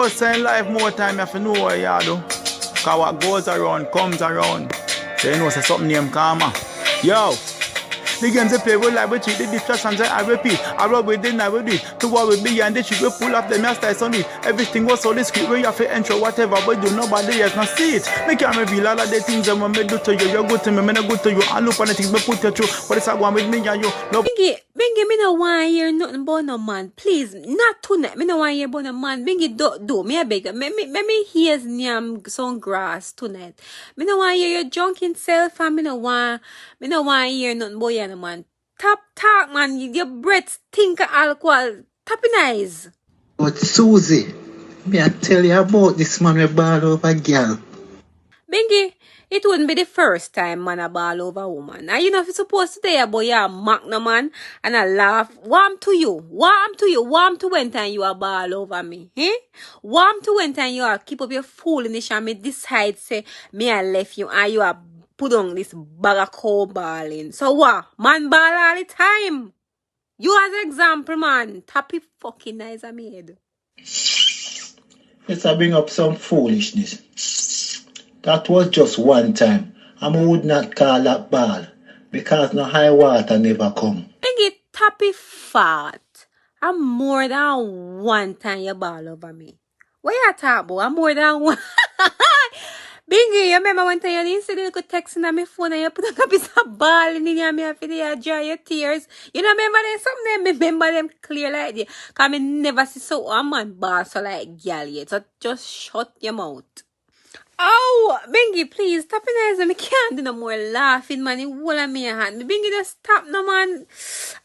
Just in life more time you have to know what you do. Cause what goes around comes around. So you know say something named karma. Yo! The games they play with like we cheat, the distractions I repeat. I rub with the night with it. To what we be and the shit we pull up the master on it. Everything was so discreet where you have to enter whatever but do nobody else can see it. Me can't reveal all of the things that when me do to you. You're good to me, me not good to you. I look on the things me put you through. But it's a one with me and you. No. Bingy, me no want hear nothing about no man. Please, not tonight. Me no want hear about no man. Bingy, do me a beg. Me hears nyam some grass tonight. Me no want hear your junking self and me no want hear nothing about you no man. Talk man, your breath stink of alcohol. Tapping eyes. But Susie, me I tell you about this man we ball over girl. Bingy, it wouldn't be the first time man a ball over woman. Now you know if you're supposed to say about you mock no man and I laugh. Warm to when time you a ball over me. Eh? Warm to when time you a keep up your foolishness and me decide say me I left you and you a put on this bag of cow balling. So what? Man ball all the time. You as example man. Tap it fucking nice on me head. Let's bring up some foolishness. That was just one time. I would not call that ball because no high water never come. Bingy tappy fat. I'm more than one time you ball over me. What you talk about? I'm more than one. Bingy, you remember one time you didn't see the little texting on my phone and you put a piece of ball in your mouth and you dry your tears. You know, remember them? Some them remember them clear like that. Because I never see so one man ball so like girl yet. So just shut your mouth. Oh, Bingy, please, stop it, I can't do no more laughing, man. You hold on me your hand. Bingy, just stop, no, man.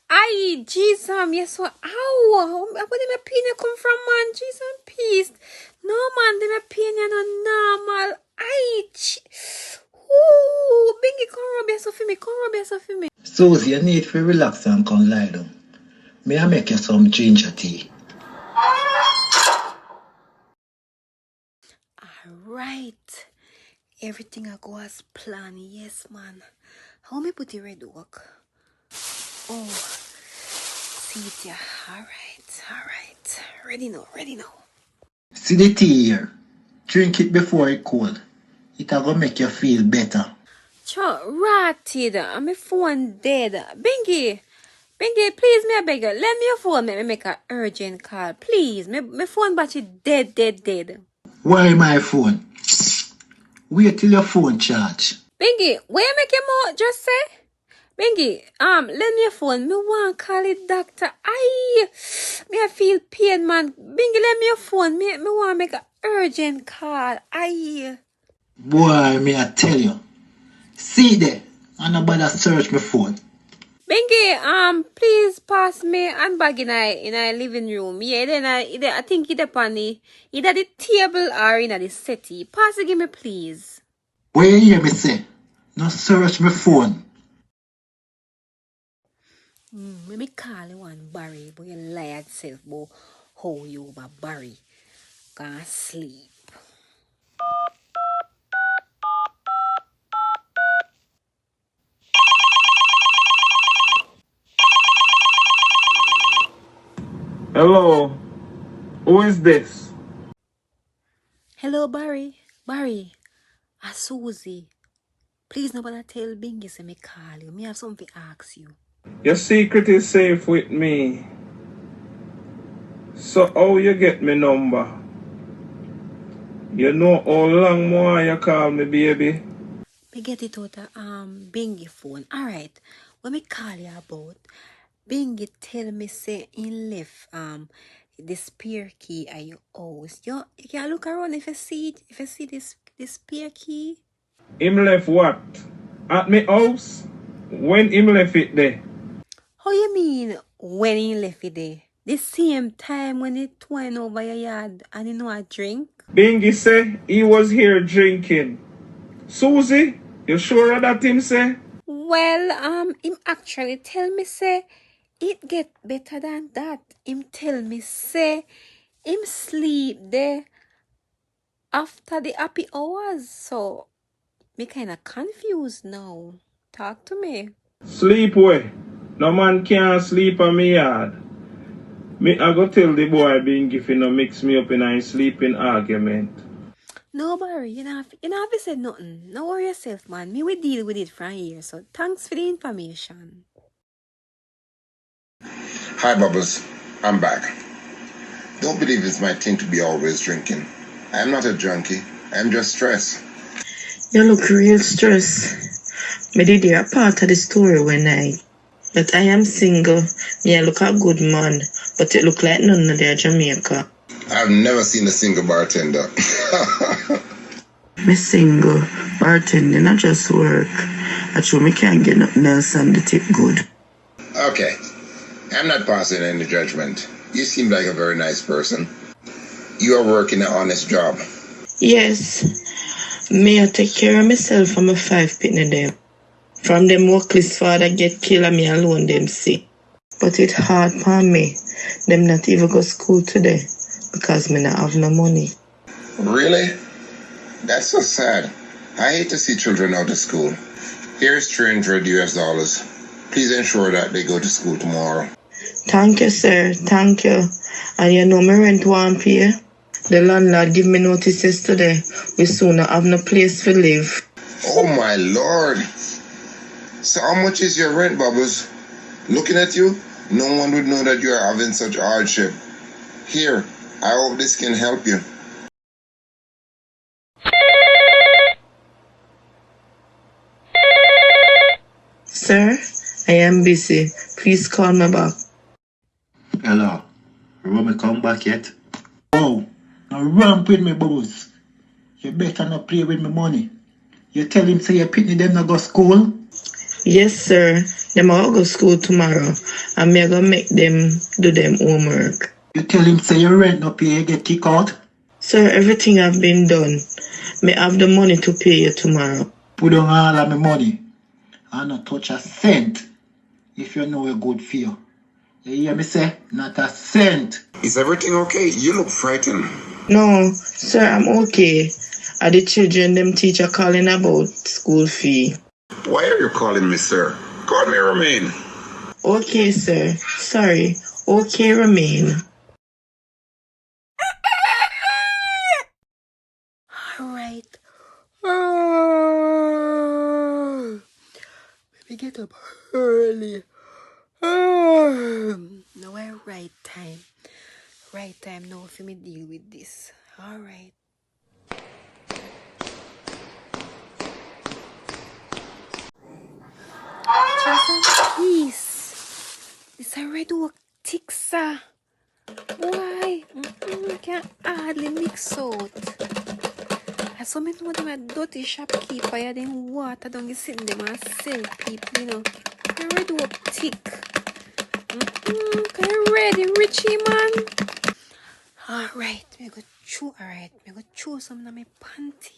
Aye, Jesus, yes, so, ow. Where did my pain come from, man? Jesus, peace. No, man, the my pain, you know, normal. Aye, ooh, Bingy, come rub yourself for me, Susie, you need to relax and come lie down. May I make you some ginger tea? Alright. Everything I go as planned, yes, man. How me put it red work? Oh, see it, yeah. Alright. Ready now. See the tea here. Drink it before it cold. It will make you feel better. Cho, ratted. My phone dead. Bingy, please, me I beg you. Lend me your phone, me make an urgent call. Please, my phone battery dead. Why my phone? Wait till your phone charge. Bingy, where you make your mouth just say? Bingy, lend me your phone. Me want call it doctor. Aye, me I feel pain, man. Bingy, lend me your phone. Me want make an urgent call. Aye. Boy, may I tell you. See there, and nobody search my phone. Bingy, please pass me handbag in a living room. Yeah, then I think it upon either the table or in the settee. Pass it, give me, please. What you hear me say? No search my phone. Let me call you one Barry, but you lie at self, but how you over Barry? Gonna sleep. Hello. Who is this? Hello, Barry. Barry, Susie. Please nobody tell Bingy say me call you. Me have something to ask you. Your secret is safe with me. So how you get me number? You know how long more you call me, baby? Me get it out of Bingy phone. Alright. What me call you about? Bingy tell me say in left the spare key at your house. You can look around if you see it. If you see this spare key. Him left what? At me house? When him left it there? How you mean when he left it there? The same time when he twine over your yard and you know a drink? Bingy say he was here drinking. Susie, you sure of that him say? Well, him actually tell me say it get better than that. Him tell me say him sleep there after the happy hours. So me kinda confused now. Talk to me. Sleep where? No man can't sleep on me yard. Me, I go tell the boy being giving no mix me up in a sleeping argument. No, Barry, you know, have to say nothing. No worry yourself, man. Me will deal with it from here. So thanks for the information. Hi, Bubbles. I'm back. Don't believe it's my thing to be always drinking. I'm not a junkie. I'm just stressed. You look real stressed. Me did hear a part of the story when but I am single. Me I look a good man, but it look like none of their Jamaica. I've never seen a single bartender. Me single, bartending not just work. Actually, me can't get nothing else and the tip good. Okay. I'm not passing any judgment. You seem like a very nice person. You are working an honest job. Yes, me I take care of myself and my 5 pitney them. From them workless father get killed and me alone them see. But it hard for me. Them not even go school today because me not have no money. Really? That's so sad. I hate to see children out of school. Here's $300. Please ensure that they go to school tomorrow. Thank you, sir. Thank you. And you know my rent won't pay. The landlord give me notice yesterday. We soon not have no place to live. Oh my lord. So how much is your rent, Bubbles? Looking at you, no one would know that you are having such hardship. Here, I hope this can help you. Sir, I am busy. Please call me back. Hello. You me come back yet? Oh, now ramp with me, Bubbles. You better not play with me money. You tell him say you pitney them not go school? Yes, sir. Them all go school tomorrow. And me gonna make them do them homework. You tell him say your rent no pay, you get kicked out? Sir, everything have been done. Me have the money to pay you tomorrow. Put on all of my money. I not touch a cent if you know a good feel. You hear me say? Not a cent. Is everything okay? You look frightened. No, sir, I'm okay. Are the children them teacher calling about school fee? Why are you calling me sir? Call me Romain. Okay, sir. Sorry. Okay, remain. Alright. Maybe get up early. Now I right time. Right time now for me deal with this. Alright. Jesus, peace. This already work thick, sir. Why? Can't hardly mix out. I saw me know them a dirty shopkeeper, yeah, them water down the sitting them and sell people, you know. They already work thick. Can you ready, Richie, man? Alright, me go chew some in my panty.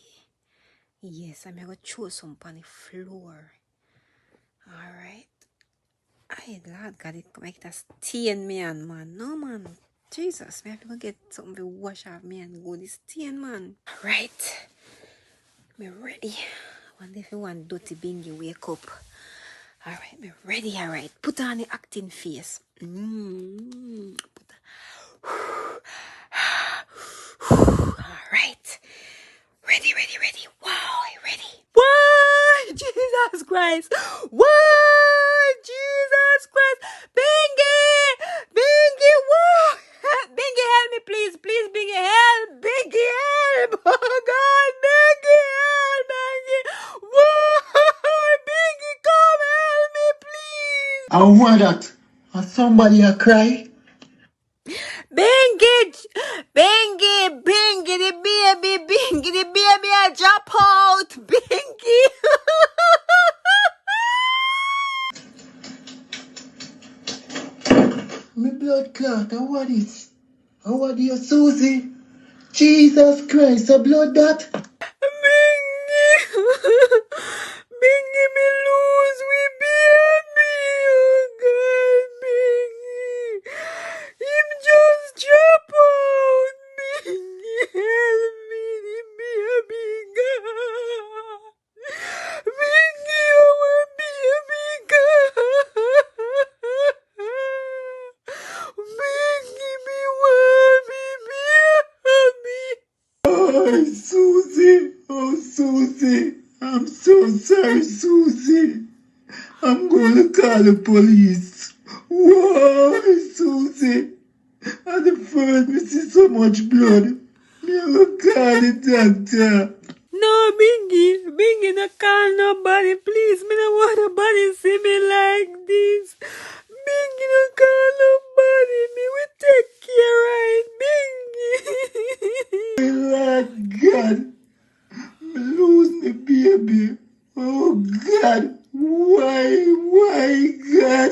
Yes, I'm gonna chew some on the floor. Alright. Ay, Lord God, it make that stain me on, man. No, man. Jesus, me have to go get something to wash off me and go this stain, man. Right. Me ready. I wonder if you want dirty bingy wake up. Alright, me ready, alright. Put on the acting face. Alright. Ready. Wow, ready. What? Jesus Christ. What? Jesus Christ. Bingy, whoa. Bingy, help me, please. Please, Bingy, help. Bingy, help. Oh, God, Bingy, help. Bingy. Whoa. Bingy, come help me, please. I want that. And somebody a cry. Bingy, the baby, I drop out. Bingy. My blood clot, I want it. I want you, Susie. Jesus Christ, a blood that. Bingy. Bingy, me lose we baby. Oh, God, Bingy. Him just drop out. Bingy, help me, the baby God. Bingy, our baby God. Why, Susie? Oh, Susie. I'm so sorry, Susie. I'm going to call the police. Why, Susie? At the first, me see so much blood. Me will call the doctor. No, Bingy, no call nobody, please. Me no want nobody see me like this. Bingy, no call nobody. Me will take care right, Bingy. Lord God, me lose me baby. Oh God, why, God?